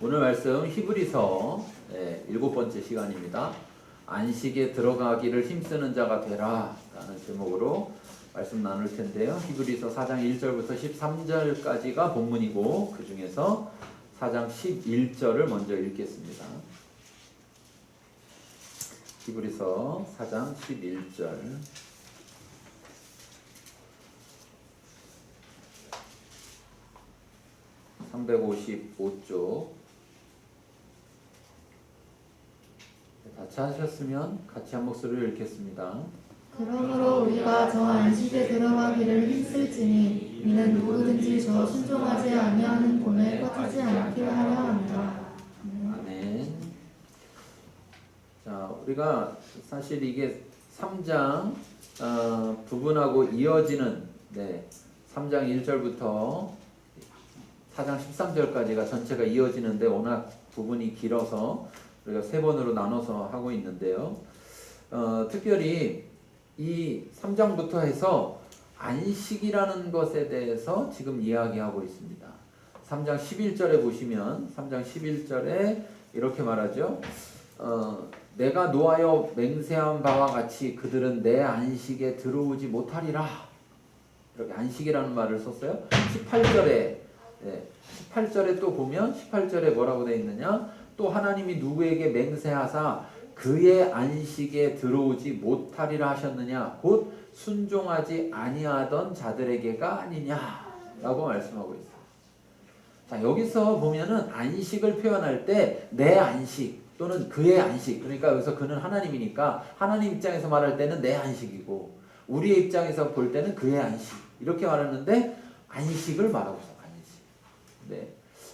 오늘 말씀 히브리서 7번째 시간입니다. 안식에 들어가기를 힘쓰는 자가 되라 라는 제목으로 말씀 나눌 텐데요. 히브리서 4장 1절부터 13절까지가 본문이고 그 중에서 4장 11절을 먼저 읽겠습니다. 히브리서 4장 11절 355쪽 같이 하셨으면 같이 한 목소리를 읽겠습니다. 그러므로 우리가 저 안식에 들어가기를 힘쓸지니 이는 누구든지 저 순종하지 아니하는 본에 빠지지 않게 하려 함이라. 아멘. 자, 우리가 사실 이게 3장 부분하고 이어지는 3장 1절부터 4장 13절까지가 전체가 이어지는데 워낙 부분이 길어서 우리가 3번으로 나눠서 하고 있는데요. 특별히 이 3장부터 해서 안식이라는 것에 대해서 지금 이야기하고 있습니다. 3장 11절에 보시면 3장 11절에 이렇게 말하죠. 내가 노하여 맹세한 바와 같이 그들은 내 안식에 들어오지 못하리라. 이렇게 안식이라는 말을 썼어요. 18절에 또 보면 18절에 뭐라고 되어 있느냐? 또 하나님이 누구에게 맹세하사 그의 안식에 들어오지 못하리라 하셨느냐? 곧 순종하지 아니하던 자들에게가 아니냐라고 말씀하고 있어요. 자, 여기서 보면은 안식을 표현할 때 내 안식 또는 그의 안식, 그러니까 여기서 그는 하나님이니까 하나님 입장에서 말할 때는 내 안식이고 우리의 입장에서 볼 때는 그의 안식 이렇게 말하는데 안식을 말하고 있어요.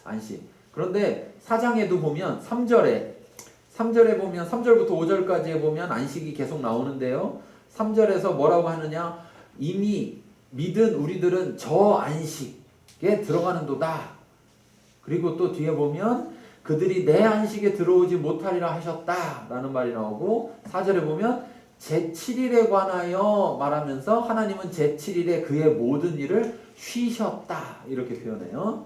안식. 그런데 4장에도 보면 3절에 보면 3절부터 5절까지에 보면 안식이 계속 나오는데요. 3절에서 뭐라고 하느냐? 이미 믿은 우리들은 저 안식에 들어가는도다. 그리고 또 뒤에 보면 그들이 내 안식에 들어오지 못하리라 하셨다라는 말이 나오고 4절에 보면 제7일에 관하여 말하면서 하나님은 제7일에 그의 모든 일을 쉬셨다 이렇게 표현해요.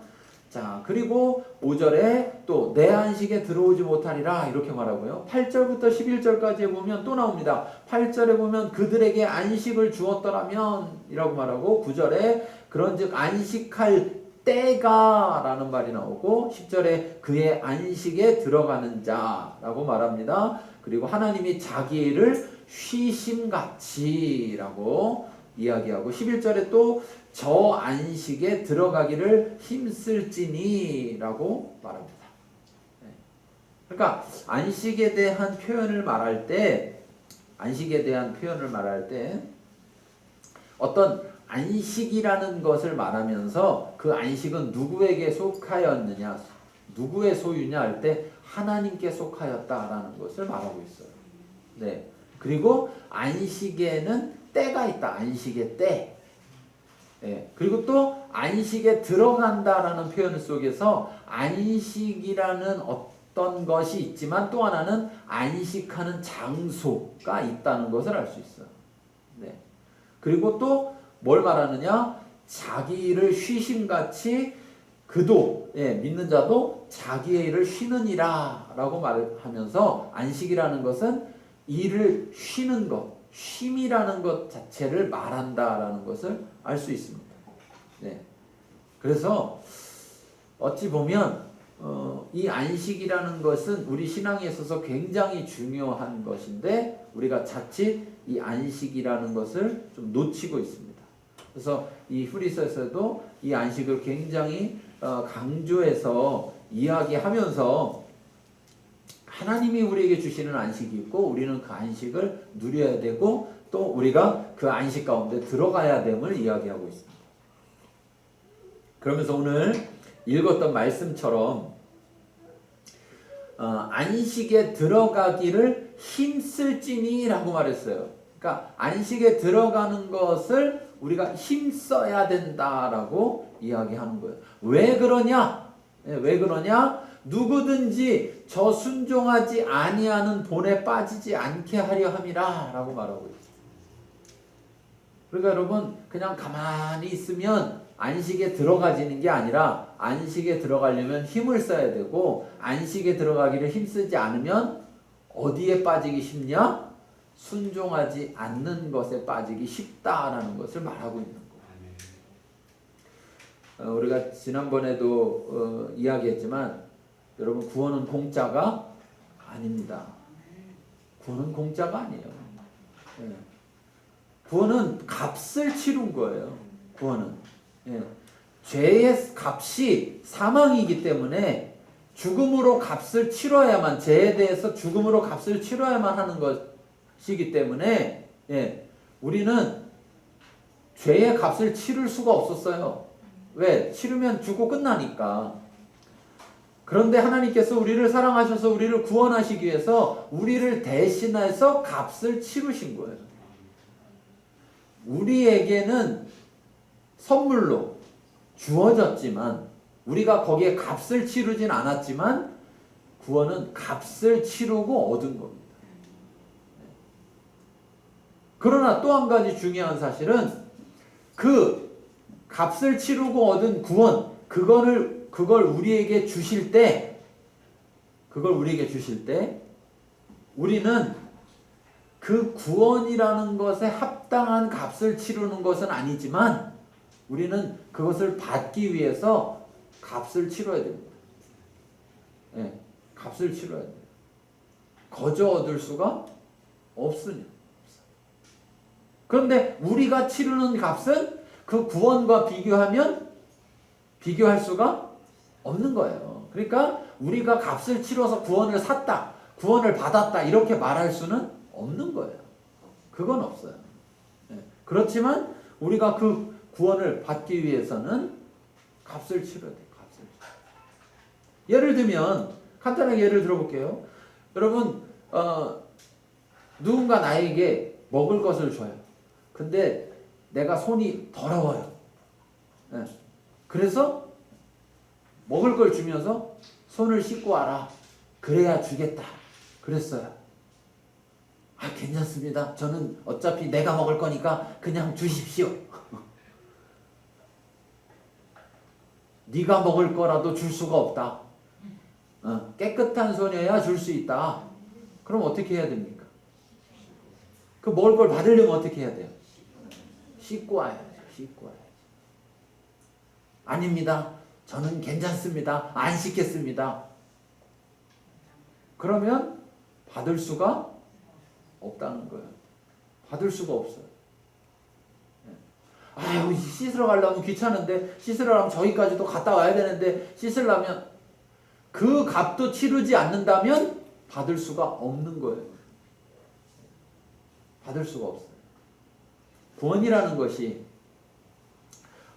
자, 그리고 5절에 또 내 안식에 들어오지 못하리라 이렇게 말하고요. 8절부터 11절까지 보면 또 나옵니다. 8절에 보면 그들에게 안식을 주었더라면 이라고 말하고 9절에 그런즉 안식할 때가 라는 말이 나오고 10절에 그의 안식에 들어가는 자라고 말합니다. 그리고 하나님이 자기 일을 쉬심같이 라고 이야기하고 11절에 또 저 안식에 들어가기를 힘쓸지니 라고 말합니다. 그러니까 안식에 대한 표현을 말할 때 어떤 안식이라는 것을 말하면서 그 안식은 누구에게 속하였느냐, 누구의 소유냐 할 때 하나님께 속하였다라는 것을 말하고 있어요. 네. 그리고 안식에는 때가 있다. 안식의 때. 예, 그리고 또 안식에 들어간다라는 표현 속에서 안식이라는 어떤 것이 있지만 또 하나는 안식하는 장소가 있다는 것을 알 수 있어요. 네. 그리고 또 뭘 말하느냐? 자기 일을 쉬심같이 그도 믿는 자도 자기의 일을 쉬느니라 라고 말하면서 안식이라는 것은 일을 쉬는 것, 쉼이라는 것 자체를 말한다라는 것을 알 수 있습니다. 네. 그래서 어찌 보면 이 안식이라는 것은 우리 신앙에 있어서 굉장히 중요한 것인데 우리가 자칫 이 안식이라는 것을 좀 놓치고 있습니다. 그래서 이 히브리서에서도 이 안식을 굉장히 강조해서 이야기하면서 하나님이 우리에게 주시는 안식이 있고 우리는 그 안식을 누려야 되고 또 우리가 그 안식 가운데 들어가야 됨을 이야기하고 있습니다. 그러면서 오늘 읽었던 말씀처럼 안식에 들어가기를 힘쓸지니 라고 말했어요. 그러니까 안식에 들어가는 것을 우리가 힘써야 된다라고 이야기하는 거예요. 왜 그러냐? 왜 그러냐? 누구든지 저 순종하지 아니하는 본에 빠지지 않게 하려 함이라 라고 말하고 있어요. 그러니까 여러분 그냥 가만히 있으면 안식에 들어가지는 게 아니라 안식에 들어가려면 힘을 써야 되고 안식에 들어가기를 힘쓰지 않으면 어디에 빠지기 쉽냐? 순종하지 않는 것에 빠지기 쉽다라는 것을 말하고 있는 거예요. 우리가 지난번에도 이야기했지만 여러분 구원은 공짜가 아닙니다. 구원은 공짜가 아니에요. 예. 구원은 값을 치른 거예요. 구원은. 예. 죄의 값이 사망이기 때문에 죽음으로 값을 치러야만, 죄에 대해서 죽음으로 값을 치러야만 하는 것이기 때문에 예. 우리는 죄의 값을 치를 수가 없었어요. 왜? 치르면 죽고 끝나니까. 그런데 하나님께서 우리를 사랑하셔서 우리를 구원하시기 위해서 우리를 대신해서 값을 치르신 거예요. 우리에게는 선물로 주어졌지만 우리가 거기에 값을 치르진 않았지만 구원은 값을 치르고 얻은 겁니다. 그러나 또 한 가지 중요한 사실은 그 값을 치르고 얻은 구원, 그걸 우리에게 주실 때 우리는 그 구원이라는 것에 합당한 값을 치르는 것은 아니지만 우리는 그것을 받기 위해서 값을 치러야 됩니다. 예, 값을 치러야 돼요. 거저 얻을 수가 없으니. 그런데 우리가 치르는 값은 그 구원과 비교할 수가 없는 거예요. 그러니까 우리가 값을 치러서 구원을 샀다, 구원을 받았다 이렇게 말할 수는 없는 거예요. 그건 없어요. 예. 그렇지만 우리가 그 구원을 받기 위해서는 값을 치러야 돼요. 값을. 예를 들면 간단하게 예를 들어볼게요. 여러분 누군가 나에게 먹을 것을 줘요. 근데 내가 손이 더러워요. 예. 그래서 먹을 걸 주면서 손을 씻고 와라. 그래야 주겠다. 그랬어요. 아, 괜찮습니다. 저는 어차피 내가 먹을 거니까 그냥 주십시오. 네가 먹을 거라도 줄 수가 없다. 깨끗한 손이어야 줄 수 있다. 그럼 어떻게 해야 됩니까? 그 먹을 걸 받으려면 어떻게 해야 돼요? 씻고 와야죠. 씻고 와야죠. 아닙니다. 저는 괜찮습니다. 안 씻겠습니다. 그러면 받을 수가 없다는 거예요. 받을 수가 없어요. 아유, 씻으러 가려면 귀찮은데, 씻으러 가면 저기까지도 갔다 와야 되는데, 씻으려면 그 값도 치르지 않는다면 받을 수가 없는 거예요. 받을 수가 없어요. 구원이라는 것이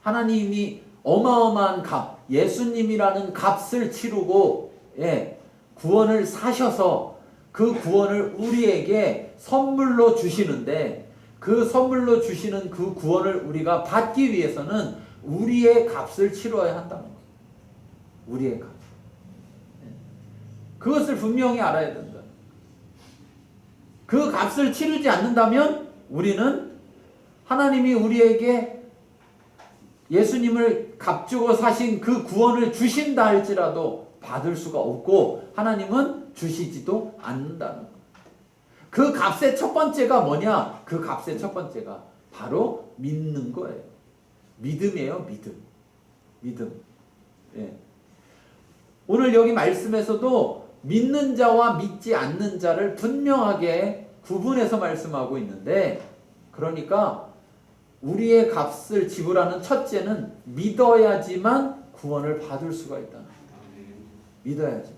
하나님이 어마어마한 값, 예수님이라는 값을 치르고 구원을 사셔서 그 구원을 우리에게 선물로 주시는데 그 선물로 주시는 그 구원을 우리가 받기 위해서는 우리의 값을 치러야 한다는 거예요. 우리의 값. 그것을 분명히 알아야 된다. 그 값을 치르지 않는다면 우리는 하나님이 우리에게 예수님을 값주고 사신 그 구원을 주신다 할지라도 받을 수가 없고 하나님은 주시지도 않는다는 거예요. 그 값의 첫 번째가 뭐냐? 그 값의 첫 번째가 바로 믿는 거예요. 믿음이에요. 믿음. 예. 오늘 여기 말씀에서도 믿는 자와 믿지 않는 자를 분명하게 구분해서 말씀하고 있는데 그러니까 우리의 값을 지불하는 첫째는 믿어야지만 구원을 받을 수가 있다. 믿어야지.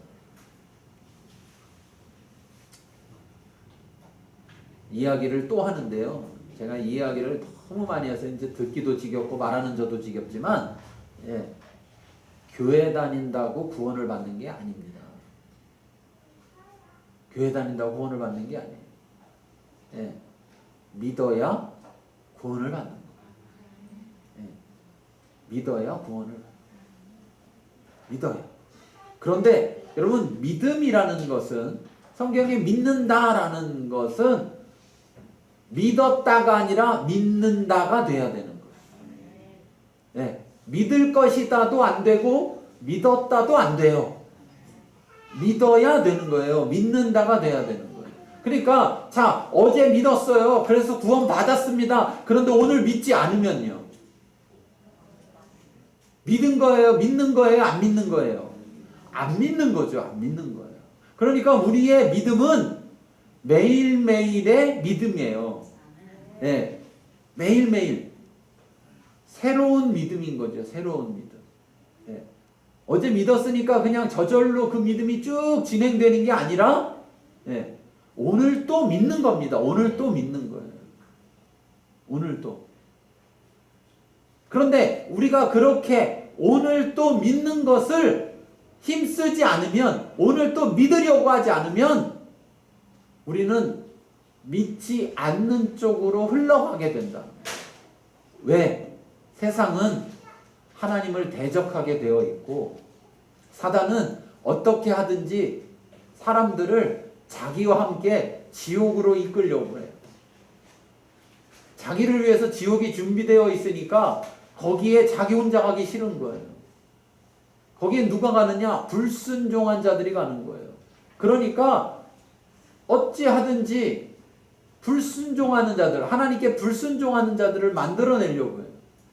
이야기를 또 하는데요. 제가 이 이야기를 너무 많이 해서 이제 듣기도 지겹고 말하는 저도 지겹지만 교회 다닌다고 구원을 받는 게 아닙니다. 교회 다닌다고 구원을 받는 게 아니에요. 믿어야 구원을 받는 거예요. 믿어야 구원을 받는 거예요. 믿어야. 그런데 여러분 믿음이라는 것은 성경에 믿는다라는 것은 믿었다가 아니라 믿는다가 돼야 되는 거예요. 믿을 것이다도 안 되고 믿었다도 안 돼요. 믿어야 되는 거예요. 믿는다가 돼야 되는 거예요. 그러니까 자, 어제 믿었어요. 그래서 구원 받았습니다. 그런데 오늘 믿지 않으면요. 믿은 거예요? 믿는 거예요? 안 믿는 거예요? 안 믿는 거죠. 안 믿는 거예요. 그러니까 우리의 믿음은 매일매일의 믿음이에요. 네. 매일매일. 새로운 믿음인 거죠. 새로운 믿음. 네. 어제 믿었으니까 그냥 저절로 그 믿음이 쭉 진행되는 게 아니라 네. 오늘 또 믿는 겁니다. 오늘 또 믿는 거예요. 오늘 또. 그런데 우리가 그렇게 오늘 또 믿는 것을 힘쓰지 않으면, 오늘 또 믿으려고 하지 않으면 우리는 믿지 않는 쪽으로 흘러가게 된다. 왜? 세상은 하나님을 대적하게 되어 있고 사단은 어떻게 하든지 사람들을 자기와 함께 지옥으로 이끌려고 해요. 자기를 위해서 지옥이 준비되어 있으니까 거기에 자기 혼자 가기 싫은 거예요. 거기에 누가 가느냐? 불순종한 자들이 가는 거예요. 그러니까 어찌하든지 불순종하는 자들, 하나님께 불순종하는 자들을 만들어내려고 해요.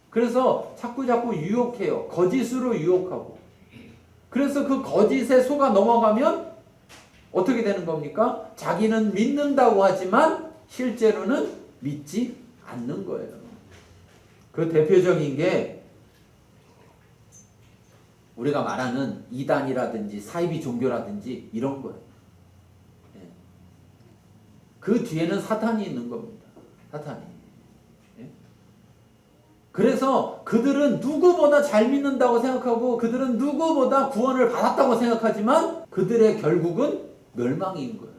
그래서 자꾸 유혹해요. 거짓으로 유혹하고. 그래서 그 거짓에 속아 넘어가면 어떻게 되는 겁니까? 자기는 믿는다고 하지만 실제로는 믿지 않는 거예요. 그 대표적인 게 우리가 말하는 이단이라든지 사이비 종교라든지 이런 거예요. 그 뒤에는 사탄이 있는 겁니다. 사탄이. 그래서 그들은 누구보다 잘 믿는다고 생각하고 그들은 누구보다 구원을 받았다고 생각하지만 그들의 결국은 멸망인 거예요.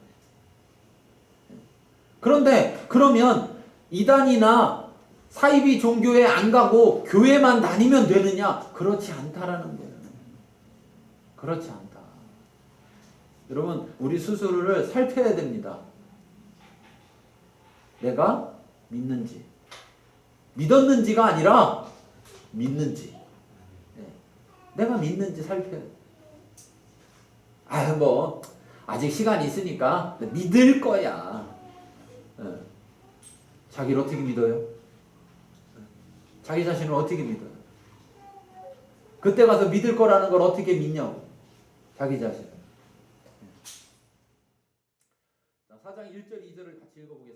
그런데 그러면 이단이나 사이비 종교에 안 가고 교회만 다니면 되느냐? 그렇지 않다라는 거예요. 그렇지 않다. 여러분, 우리 스스로를 살펴야 됩니다. 내가 믿는지, 믿었는지가 아니라 믿는지, 내가 믿는지 살펴야 돼. 아직 시간이 있으니까 믿을 거야. 자기를 어떻게 믿어요? 자기 자신을 어떻게 믿어요? 그때 가서 믿을 거라는 걸 어떻게 믿냐고. 자기 자신. 4장 1절 2절을 같이 읽어보겠습니다.